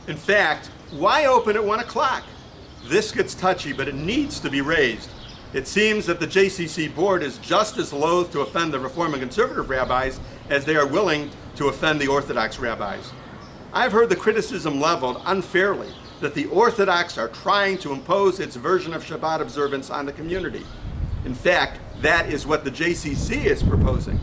In fact, why open at 1 o'clock? This gets touchy, but it needs to be raised. It seems that the JCC board is just as loath to offend the Reform and Conservative rabbis as they are willing to offend the Orthodox rabbis. I've heard the criticism leveled unfairly that the Orthodox are trying to impose its version of Shabbat observance on the community. In fact, that is what the JCC is proposing.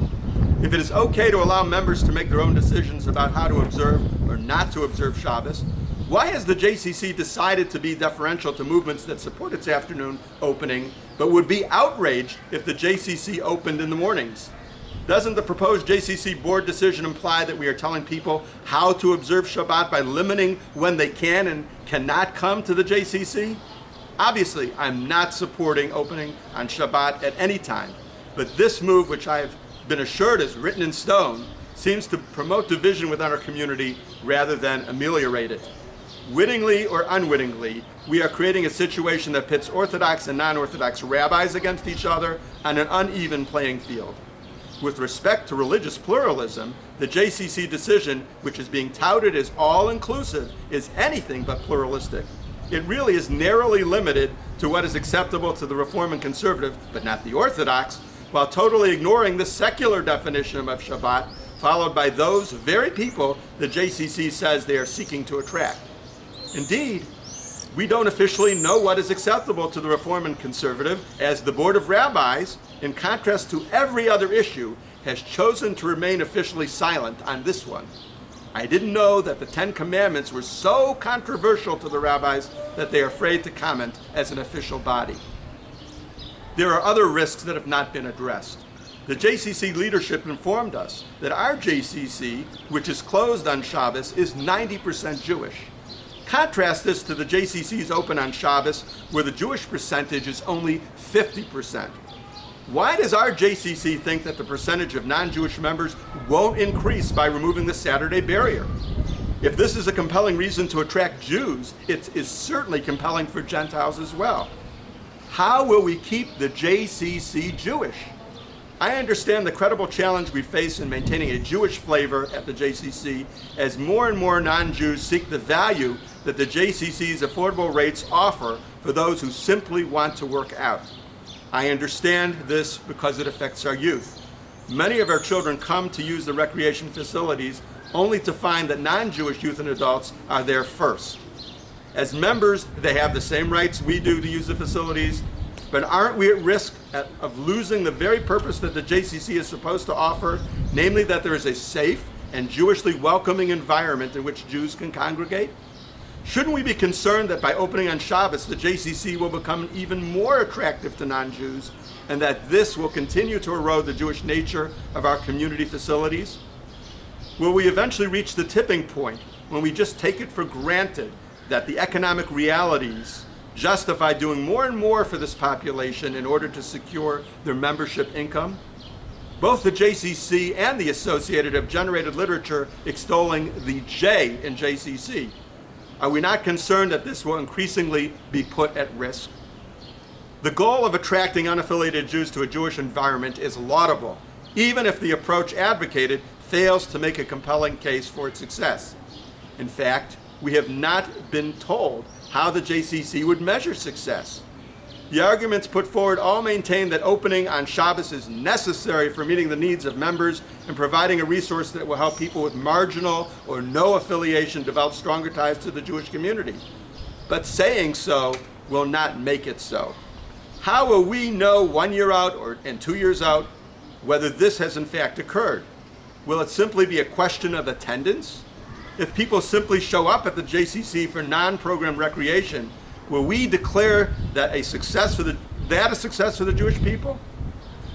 If it is okay to allow members to make their own decisions about how to observe or not to observe Shabbos, why has the JCC decided to be deferential to movements that support its afternoon opening, but would be outraged if the JCC opened in the mornings? Doesn't the proposed JCC board decision imply that we are telling people how to observe Shabbat by limiting when they can and cannot come to the JCC? Obviously, I'm not supporting opening on Shabbat at any time, but this move, which I've been assured is written in stone, seems to promote division within our community rather than ameliorate it. Wittingly or unwittingly, we are creating a situation that pits Orthodox and non-Orthodox rabbis against each other on an uneven playing field. With respect to religious pluralism, the JCC decision, which is being touted as all-inclusive, is anything but pluralistic. It really is narrowly limited to what is acceptable to the Reform and Conservative, but not the Orthodox, while totally ignoring the secular definition of Shabbat, followed by those very people the JCC says they are seeking to attract. Indeed, we don't officially know what is acceptable to the Reform and Conservative, as the Board of Rabbis, in contrast to every other issue, has chosen to remain officially silent on this one. I didn't know that the 10 Commandments were so controversial to the rabbis that they are afraid to comment as an official body. There are other risks that have not been addressed. The JCC leadership informed us that our JCC, which is closed on Shabbos, is 90% Jewish. Contrast this to the JCC's open on Shabbos, where the Jewish percentage is only 50%. Why does our JCC think that the percentage of non-Jewish members won't increase by removing the Saturday barrier? If this is a compelling reason to attract Jews, it is certainly compelling for Gentiles as well. How will we keep the JCC Jewish? I understand the credible challenge we face in maintaining a Jewish flavor at the JCC as more and more non-Jews seek the value that the JCC's affordable rates offer for those who simply want to work out. I understand this because it affects our youth. Many of our children come to use the recreation facilities only to find that non-Jewish youth and adults are there first. As members, they have the same rights we do to use the facilities, but aren't we at risk of losing the very purpose that the JCC is supposed to offer, namely that there is a safe and Jewishly welcoming environment in which Jews can congregate? Shouldn't we be concerned that by opening on Shabbos, the JCC will become even more attractive to non-Jews, and that this will continue to erode the Jewish nature of our community facilities? Will we eventually reach the tipping point when we just take it for granted that the economic realities justify doing more and more for this population in order to secure their membership income? Both the JCC and the Associated have generated literature extolling the J in JCC. Are we not concerned that this will increasingly be put at risk? The goal of attracting unaffiliated Jews to a Jewish environment is laudable, even if the approach advocated fails to make a compelling case for its success. In fact, we have not been told how the JCC would measure success. The arguments put forward all maintain that opening on Shabbos is necessary for meeting the needs of members and providing a resource that will help people with marginal or no affiliation develop stronger ties to the Jewish community. But saying so will not make it so. How will we know 1 year out and 2 years out whether this has in fact occurred? Will it simply be a question of attendance? If people simply show up at the JCC for non-program recreation, will we declare that a success for the Jewish people?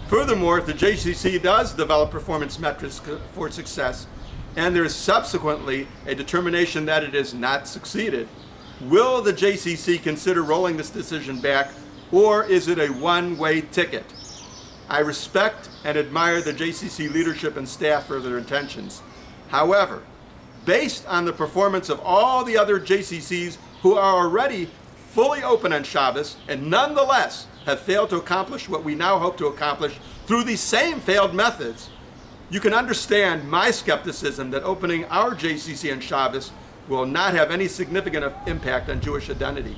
Furthermore, if the JCC does develop performance metrics for success, and there is subsequently a determination that it has not succeeded, will the JCC consider rolling this decision back, or is it a one-way ticket? I respect and admire the JCC leadership and staff for their intentions. However, based on the performance of all the other JCCs who are already fully open on Shabbos and nonetheless have failed to accomplish what we now hope to accomplish through these same failed methods, you can understand my skepticism that opening our JCC on Shabbos will not have any significant impact on Jewish identity.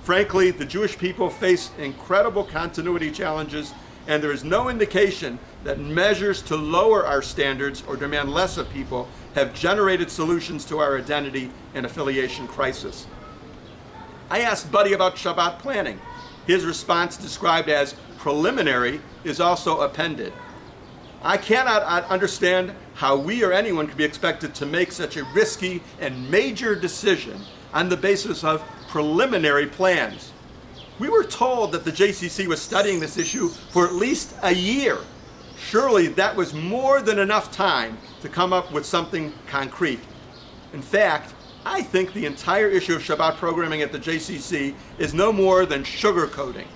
Frankly, the Jewish people face incredible continuity challenges, and there is no indication that measures to lower our standards or demand less of people have generated solutions to our identity and affiliation crisis. I asked Buddy about Shabbat planning. His response, described as preliminary, is also appended. I cannot understand how we or anyone could be expected to make such a risky and major decision on the basis of preliminary plans. We were told that the JCC was studying this issue for at least a year. Surely that was more than enough time to come up with something concrete. In fact, I think the entire issue of Shabbat programming at the JCC is no more than sugarcoating.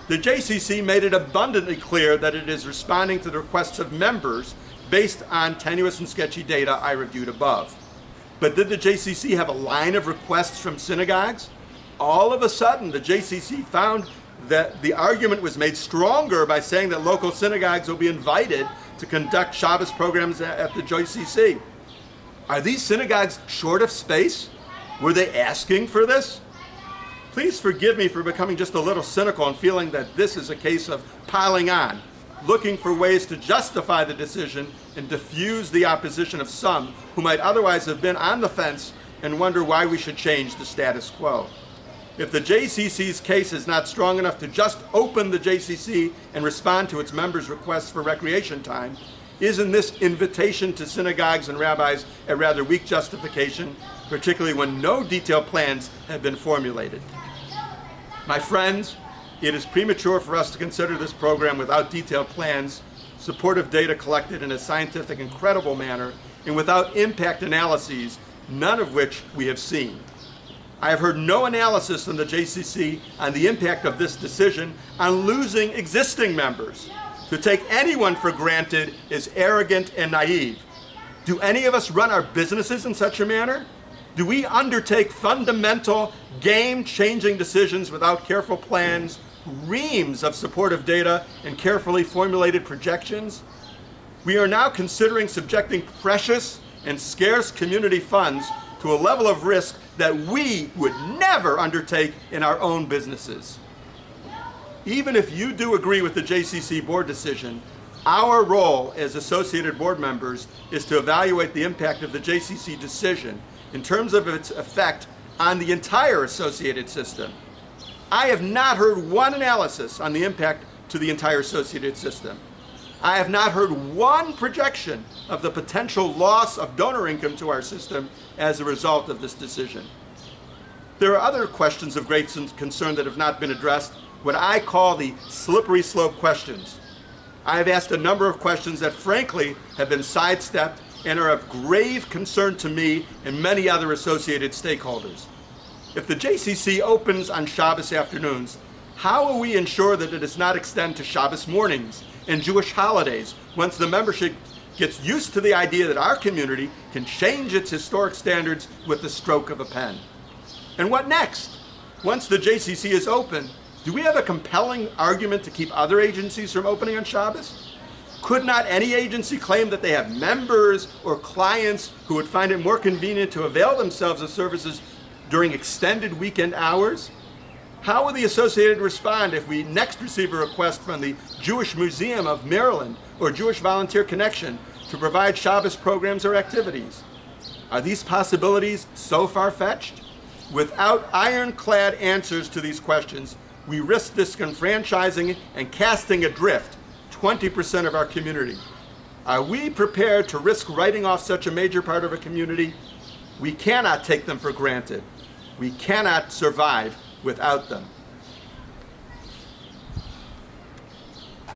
The JCC made it abundantly clear that it is responding to the requests of members based on tenuous and sketchy data I reviewed above. But did the JCC have a line of requests from synagogues? All of a sudden, the JCC found that the argument was made stronger by saying that local synagogues will be invited to conduct Shabbos programs at the JCC. Are these synagogues short of space? Were they asking for this? Please forgive me for becoming just a little cynical and feeling that this is a case of piling on, looking for ways to justify the decision and diffuse the opposition of some who might otherwise have been on the fence and wonder why we should change the status quo. If the JCC's case is not strong enough to just open the JCC and respond to its members' requests for recreation time, isn't this invitation to synagogues and rabbis a rather weak justification, particularly when no detailed plans have been formulated? My friends, it is premature for us to consider this program without detailed plans, supportive data collected in a scientific and credible manner, and without impact analyses, none of which we have seen. I have heard no analysis from the JCC on the impact of this decision on losing existing members. To take anyone for granted is arrogant and naive. Do any of us run our businesses in such a manner? Do we undertake fundamental, game-changing decisions without careful plans, reams of supportive data, and carefully formulated projections? We are now considering subjecting precious and scarce community funds to a level of risk that we would never undertake in our own businesses. Even if you do agree with the JCC board decision, our role as associated board members is to evaluate the impact of the JCC decision in terms of its effect on the entire associated system. I have not heard one analysis on the impact to the entire associated system. I have not heard one projection of the potential loss of donor income to our system as a result of this decision. There are other questions of great concern that have not been addressed, what I call the slippery slope questions. I have asked a number of questions that frankly have been sidestepped and are of grave concern to me and many other associated stakeholders. If the JCC opens on Shabbos afternoons, how will we ensure that it does not extend to Shabbos mornings and Jewish holidays once the membership gets used to the idea that our community can change its historic standards with the stroke of a pen? And what next? Once the JCC is open, do we have a compelling argument to keep other agencies from opening on Shabbos? Could not any agency claim that they have members or clients who would find it more convenient to avail themselves of services during extended weekend hours? How will the Associated respond if we next receive a request from the Jewish Museum of Maryland or Jewish Volunteer Connection to provide Shabbos programs or activities? Are these possibilities so far-fetched? Without ironclad answers to these questions, we risk disenfranchising and casting adrift 20% of our community. Are we prepared to risk writing off such a major part of a community? We cannot take them for granted. We cannot survive without them.